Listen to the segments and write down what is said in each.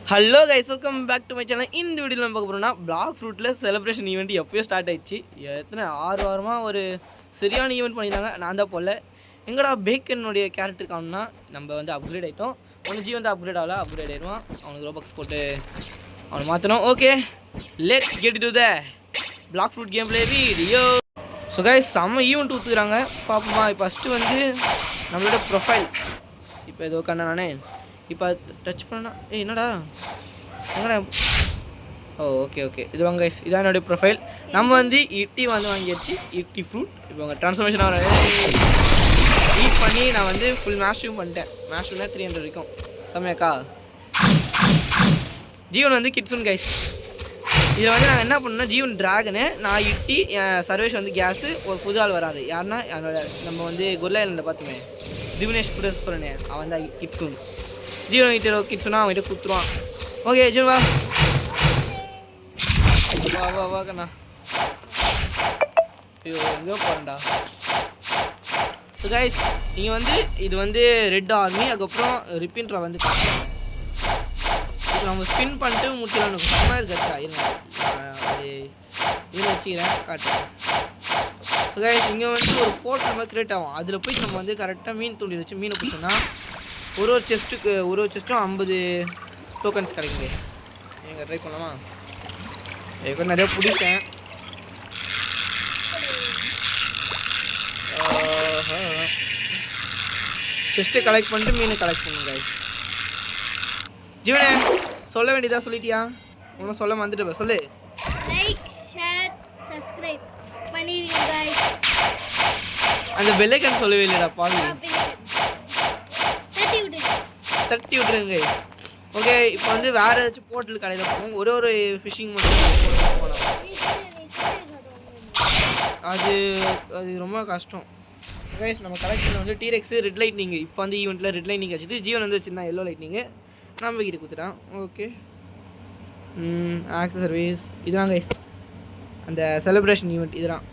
Hello guys, welcome back to my channel. இந்த வீடியோவில் நம்ம பார்க்க போகிறோம்னா பிளாக் ஃப்ரூட்டில் செலிப்ரேஷன் ஈவெண்ட் எப்போயோ ஸ்டார்ட் ஆயிடுச்சு. எத்தனை 6 வாரமாக ஒரு சரியான ஈவெண்ட் பண்ணியிருந்தாங்க. நான் தான் போடல. எங்கடா பேக்கனுடைய கேரக்டர் காணும்னா நம்ம வந்து அப்கிரேட் ஆகிட்டோம். ஒன்று ஜி வந்து அப்கிரேட் ஆகல, அப்கிரேட் ஆகிடுவான். அவனுக்கு ரோபாக்ஸ் போட்டு அவனை மாற்றணும். Okay, let's get to the Blox Fruit game play video. So guys, செம்ம ஈவெண்ட் ஊற்றுக்குறாங்க. பார்ப்போமா? இப்போ ஃபஸ்ட்டு வந்து நம்மளோட ப்ரொஃபைல் இப்போ ஏதோ கண்ணா நானே இப்போ டச் பண்ணா என்னடா எங்கடா? ஓ ஓகே ஓகே, இது வாங்க கைஸ், இதான் என்னுடைய ப்ரொஃபைல். நம்ம வந்து இட்டி வந்து வாங்கியாச்சு, இட்டி ஃப்ரூட். இப்போ உங்கள் ட்ரான்ஸ்ஃபர்மேஷன் ஆகிற ஈட் பண்ணி நான் வந்து ஃபுல் மேஸ்ட்ரியும் பண்ணிட்டேன். மேஸ்ட்ரினா 300 வரைக்கும் செம்மையாக்கா. ஜீவன் வந்து கிட்ஸுன் கைஸ். இதில் வந்து நாங்கள் என்ன பண்ணோம்னா, ஜீவன் ட்ராகனு, நான் இட்டி, சர்வேஷ் வந்து கேஸு, ஒரு புது ஆள் வராது. யாருன்னா நம்ம வந்து கொல்லா ஐலண்டில் பார்த்துமே திவினேஷ் கூட சொன்னேன், அவன் தான் கிட்ஸுன். ஜீவன் கிட்ட கிட்ஸுனா அவன் கிட்ட கொடுத்துருவான். ஓகே ஜீவன் வா வா வா வா கண்ணா. ஐயோ எங்கேயோ போகிறேன்டா. ஸோ கைஸ், நீங்கள் வந்து இது வந்து ரெட் ஆர்மி, அதுக்கப்புறம் ரிப்பின்ட்ரா வந்து காட்டுறேன். இப்போ நம்ம ஸ்பின் பண்ணிட்டு முடிச்சிடலாம். எனக்கு செம்மையாக இருக்கா இருங்க, அது இதில் வச்சுக்கிறேன் காட்டுறேன். ஸோ கைஸ், இங்கே வந்து ஒரு போர்ட் நம்ம கிரியேட் ஆகும். அதில் போய் நம்ம வந்து கரெக்டாக மீன் தூண்டி வச்சு மீனை பிடிச்சோன்னா ஒரு செஸ்ட்டும் 50 டோக்கன்ஸ் கிடைக்குங்க. நீங்கள் ட்ரை பண்ணலாமா? இப்போ நிறையா பிடிச்சேன். செஸ்ட்டு கலெக்ட் பண்ணிட்டு மீனை கலெக்ட் பண்ணுங்க கைஸ். ஜீவனே சொல்ல வேண்டியதா சொல்லிட்டியா? ஒன்றும் சொல்ல வந்துட்டு சொல்லு. லைக், ஷேர், சப்ஸ்கிரைப் பண்ணிருங்க गाइस. அந்த பெல் ஐகான் சொல்லவே இல்லடா பாவி. தட்டி விட்டுருங்க கைஸ். ஓகே, இப்போ வந்து வேறு ஏதாச்சும் போர்ட்டல் கடையில் போகும். ஒரு ஃபிஷிங் மட்டும் போனோம். அது ரொம்ப கஷ்டம் கைஸ். நம்ம கலெக்ஷனில் வந்து டீரெக்ஸு, ரெட் லைட்னிங். இப்போ வந்து ஈவெண்ட்டில் ரெட் லைட்னிங் வச்சுது. ஜீவன் வந்து வச்சுருந்தா எல்லோ லைட்னிங்கு நம்ம கிட்ட கொடுத்துட்டான். ஓகே, ஆக்சஸ் சர்வீஸ் இதுதான் கைஸ். அந்த செலிப்ரேஷன் ஈவெண்ட் இதுதான்.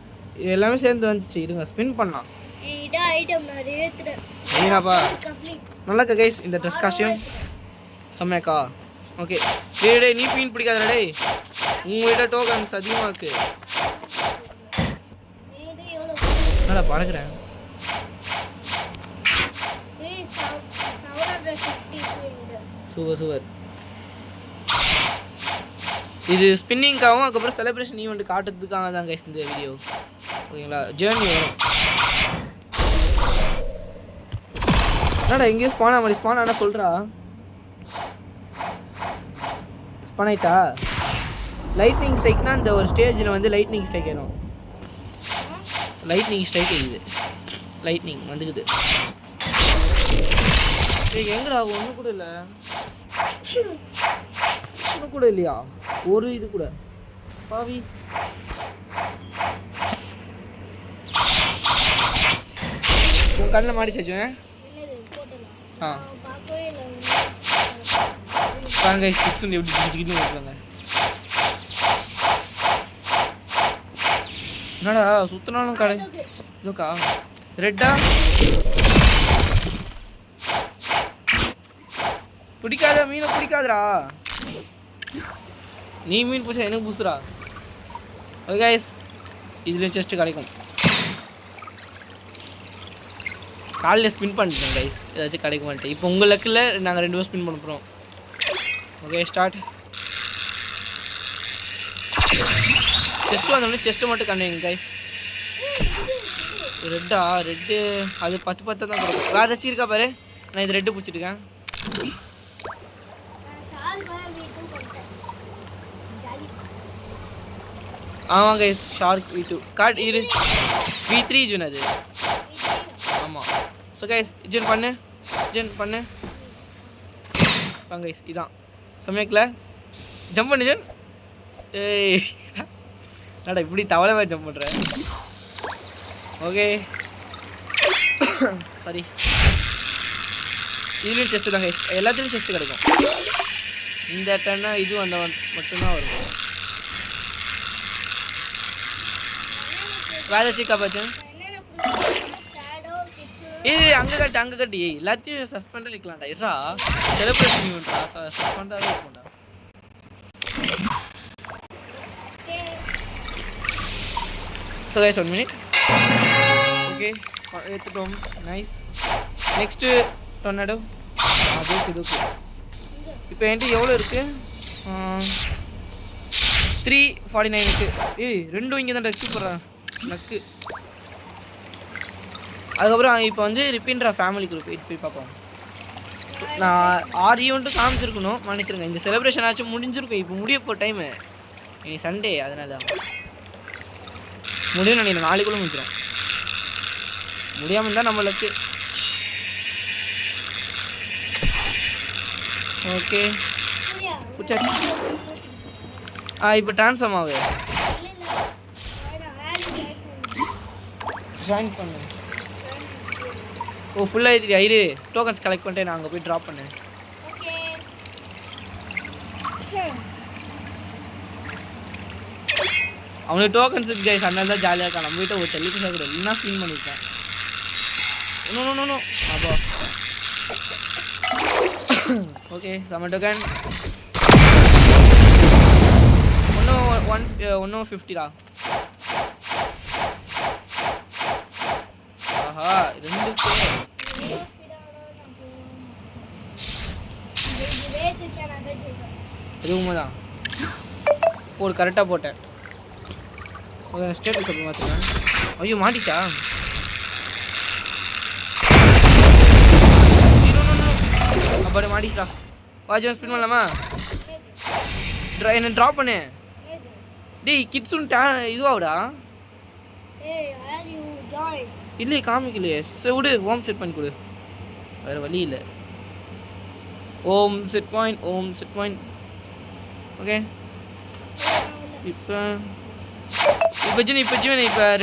இது எல்லாமே சேர்ந்து வந்துச்சு. இருங்க ஸ்பின் பண்ணலாம். ஏனாப்பா நல்லாக்கா கைஸ். இந்த ட்ரெஸ் காஸ்டியூம் செம்மையாக்கா. ஓகே டே நீ மீன் பிடிக்காதடா டே, உங்கள்கிட்ட டோக்கன்ஸ் அதிகமாக இருக்கு. நல்லா பறக்கிறேன். Super super. இது ஸ்பின்னிங்காகவும் அதுக்கப்புறம் செலிப்ரேஷன் ஈவெண்ட் காட்டுறதுக்காக தான் கைஸ் இந்த வீடியோ. ஓகேங்களா? ஜேர்னி வரும். என்னடா எங்கேயும் ஸ்பான் ஆக மாதிரி ஸ்பான் ஆனால் சொல்கிறா. ஸ்பான் ஆயிடுச்சா? லைட்னிங் ஸ்ட்ரைக்னா இந்த ஒரு ஸ்டேஜில் வந்து லைட்னிங் ஸ்ட்ரைக் ஆயிடும். லைட்னிங் ஸ்ட்ரைக் ஆகிடுது. லைட்னிங் வந்துக்குது. எங்கடா ஒன்று கூட இல்லை, ஒன்று கூட இல்லையா? ஒரு இது கூட பாவி. உன் கண்ணில் மாடி செஞ்சேன். ஆ பாருங்க ஸ்டிக்ஸ் வந்து எப்படி பிடிச்சிக்கிட்டு ஓட்டுவாங்க. என்னடா சுத்தினாலும் கடை இதுக்கா ரெட்டா பிடிக்காத மீனை பிடிக்காதரா. நீ மீன் பிடிச்சா எனக்கு பூசுறா. ஓகே கைஸ், இதில் செஸ்ட்டு கிடைக்கும். காலையில் ஸ்பின் பண்ணிட்டேன் கைஸ், ஏதாச்சும் கிடைக்க மாட்டேன். இப்போ உங்கள் லக்கில் நாங்கள் 2 ஸ்பின் பண்ண போகிறோம். Okay start. செஸ்ட்டு வந்தோடனே செஸ்ட்டு மட்டும் கண்டுங்க கைஸ். ரெட்டா? ரெட்டு அது 10 தான் கொடுக்கும். வேறு ஏதாச்சும் இருக்கா பாரு. நான் இது ரெட்டு பிடிச்சிருக்கேன். ஆமாம் கைஸ், ஷார்க் V2 கார்ட் இரு. V3 ஜூன் அது. ஆமாம். ஸோ கைஸ் ஜென் பண்ணு வாங்க கைஸ். இதான் சமயக்கில் ஜம்ப் பண்ணு ஜென். ஏய் நடா இப்படி தவளை மாதிரி ஜம்ப் பண்ணுறேன். Okay sorry. இதுலேயும் செஸ்ட்டு தான் கைஸ், எல்லாத்துலேயும் செஸ்ட்டு கிடைக்கும். இந்த டன்னா இது வந்தவன் மட்டும்தான் வரும். வேறு ஏதாச்சும் காப்பாச்சு. ஏய் அங்கே கட்டு ஏய் எல்லாத்தையும் சஸ்பெண்டாக வைக்கலாம்டா இருடா செலிப்ரேஷன் ஈவெண்ட்ரா சஸ்பெண்டாகவே இருக்கும்டா ஸோ கைஸ் 1 minute ஓகே எடுத்துட்டோம் நைஸ் நெக்ஸ்ட்டு டொர்னேடோ அதுக்கு இப்போ என்கிட்ட எவ்வளோ இருக்குது 349 இருக்குது ஏய் ரெண்டும் இங்கே தான் சூப்பரா நக்கு அதுக்கப்புறம் இப்போ வந்து ரிப்பீன்ற ஃபேமிலி குரூப் போய் பார்ப்போம் நான் 6 ஈவெண்ட்டும் காமிச்சிருக்கணும் மன்னிச்சிருங்க இந்த செலிப்ரேஷன் ஆச்சும் முடிஞ்சிருக்கும் இப்போ முடிய போ டைமு இனி சண்டே அதனால தான் முடியும் நினைக்கிறேன் நாளைக்குள்ளே முடிச்சிடும் முடியாமல் இருந்தால் நம்மளுக்கு ஓகே இப்போ ட்ரான்ஸ்ஃபார்ம் ஆகுது ஜாயின் பண்ணு ஓ ஃபுல்லாக ஏற்றிட்டு ஐரு டோக்கன்ஸ் கலெக்ட் பண்ணிட்டு நான் அங்கே போய் ட்ராப் பண்ணேன் அவனுக்கு டோக்கன்ஸ் கைஸ் அதனால தான் ஜாலியாக இருக்கான் நம்ம வீட்டை ஒரு டெலிவிஷன் கூட இல்லைன்னா ஃபீல் பண்ணியிருக்கேன் இன்னும் அப்போ ஓகே செம்ம டோக்கன் ஒன்றும் 50டா ஆஹா ரெண்டுக்கு இது உண்மைதான் போடு கரெக்டாக போட்டேன் ஸ்டேட்டஸ் அப்படி மாற்றிட்டேன் ஐயோ மாட்டிச்சா அப்படி மாட்டிச்சா வாஜ் ஸ்பின் பண்ணலாமா என்ன ட்ராப் பண்ணு டேய் கிட்ஸும் இதுவாகுடா இல்லையே காமிக்கலையே சரி விடு ஹோம் செட் பண்ணி கொடு வேறு வழி இல்லை ஓம் செட் பாயிண்ட் ஓகே இப்போ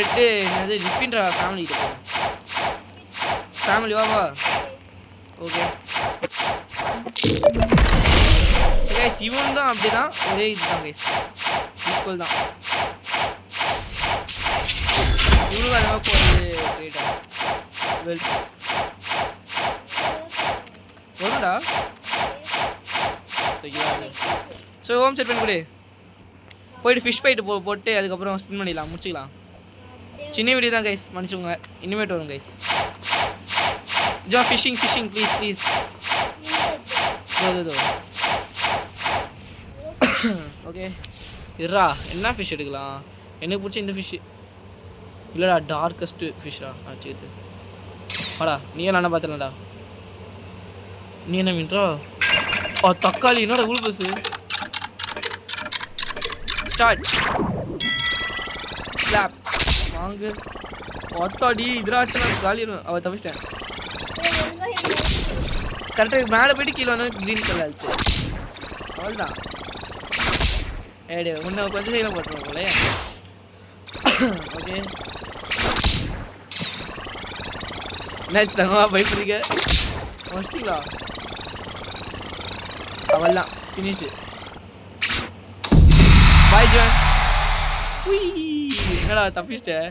ரெட்டு என்னது ரிப்பின்ற ஃபேமிலி கிட்ட போகும் ஃபேமிலி வா ஓகே கைஸ் இவன் தான் அப்படி தான் ஒரே இதுதான் கைஸ் ஈக்குவல் தான் இவனும் அதெல்லாம் போகிறது கிரேட்டாக வெல் வரும்டா ஸோ ஹோம் செட் பண்ணி கொடு போயிட்டு ஃபிஷ் ஃபைட்டு போட்டு அதுக்கப்புறம் ஸ்பின் பண்ணிடலாம் முடிச்சிக்கலாம் சின்ன வீடியோ தான் கைஸ் மன்னிச்சுங்க இனிமேட் வரும் கைஸ் ஜோ ஃபிஷிங் ப்ளீஸ் ஓகே இருடா என்ன ஃபிஷ் எடுக்கலாம் எனக்கு பிடிச்ச இந்த ஃபிஷ்ஷு இல்லைடா டார்க்கஸ்ட்டு ஃபிஷ்ஷா சரி வாடா நீயே நானே பார்த்துடலாம்டா நீ என்ன மீன்றா தக்காளி என்னோட உள் பஸ்ஸு ஸ்டார்ட் ஸ்லாப் வாங்க ஒத்தாடி இதிராச்சு நான் காலிடும் அவள் தப்பிச்சிட்டேன் கரெக்டாக மேலே போய்ட்டு கீழே வந்து க்ரீன் கலர் ஆச்சு அவள் தான் ஏடு முன்ன கொஞ்சம் சைடில் போட்டுருவோம் போல ஓகே என்னாச்சு தங்கமா பயப்படுறீங்க முடிச்சிங்களா அவள்லாம் ஃபினிஷ்டு பாய் ஜான் என்னடா தப்பிச்சிட்டேன்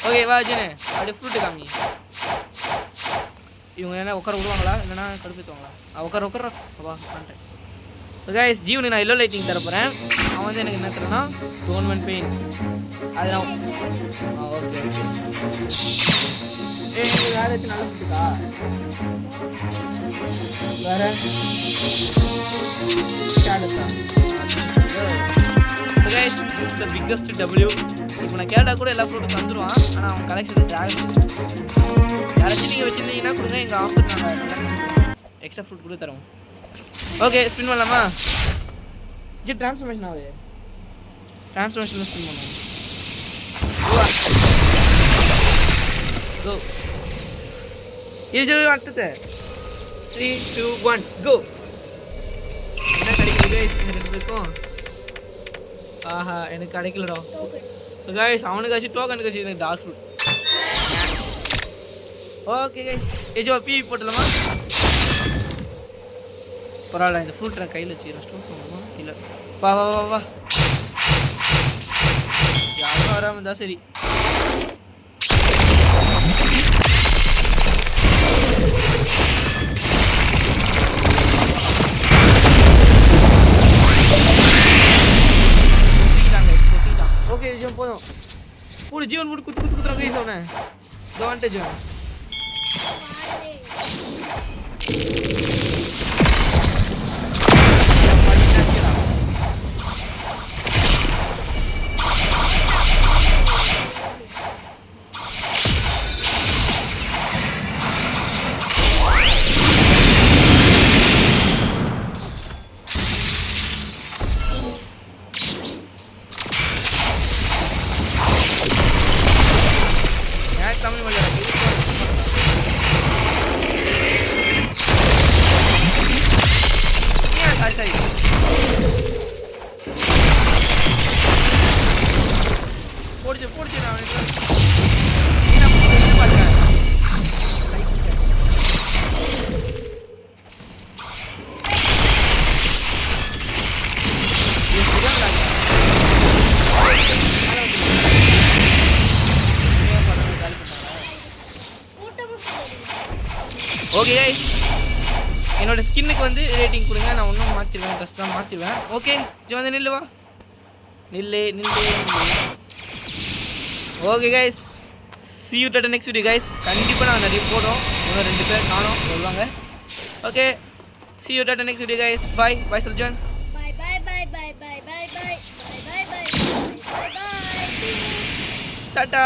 ஓகே வா ஜானே அப்படியே ஃப்ரூட்டு காமி இவங்க என்ன உட்கார விடுவாங்களா இல்லைன்னா கடுப்பேற்றுவாங்களா உட்கார வா பண்ணிட்டேன் ஸோ கைஸ் ஜீவனுக்கு நான் எல்லோ லைட்டிங் தர போகிறேன் அவன் வந்து எனக்கு என்ன தரேன்னா கவர்மெண்ட் பெயின் அது நான் ஓகே வேறு ஏதாச்சும் நல்லா ஃபுட்டுக்கா வேறு பிக்கஸ்ட் டபிள்யூ இப்போ நான் கேட்டால் கூட எல்லா ஃப்ரூட்டும் தந்துடுவான் ஆனால் அவன் கலெக்ஷன் யாராச்சும் நீங்கள் வச்சுருந்தீங்கன்னா கொடுங்க எங்கள் ஆஃபர் நாங்கள் எக்ஸ்ட்ரா ஃப்ரூட் கூட தரோம் ஓகே ஸ்பின் பண்ணலாமா ஜி ட்ரான்ஸ்ஃபர்மேஷன் ஆகுது ட்ரான்ஸ்ஃபர்மேஷனில் ஸ்பின் பண்ணுவோம் கோ இது அடுத்தது 3 2 1 கோ என்ன கிடைக்குது ரெண்டு பேருக்கும் ஆஹா எனக்கு கிடைக்கலடா ஸோ கைஸ் அவனுக்காச்சும் டோக்கன் கட்சி எனக்கு டார்க் ஃப்ரூட் ஓகே கைஸ் ஏஜோ பி போட்டலாமா பரவாயில்ல இந்த ஃப்ரூட் நான் கையில் வச்சுக்கிறேன் ஸ்டோர் பண்ணுமா இல்லை வா வா வா வா யாரும் வராமல் இருந்தால் சரி போதும் போடு ஜீவன் போட்டு குத்து குத்து குத்துறான் கைஸ் அவனை இதோ வந்துட்டு ஜீவன் தமிழ் மொழியில் சரி போடுச்சு போடுச்சு நான் பார்த்துறேன் ஓகே என்னோட ஸ்கின்னுக்கு வந்து ரேட்டிங் கொடுங்க நான் ஒன்றும் மாற்றிடுவேன் ட்ரெஸ் தான் மாற்றிடுவேன் ஓகே வந்து நில்லு வா நில்லு okay guys see you at next video guys கண்டிப்பாக நான் நிறைய போடுறோம் இன்னும் 2 பேர் காணோம் வருவாங்க okay see you at next video guys bye Suljan bye Tata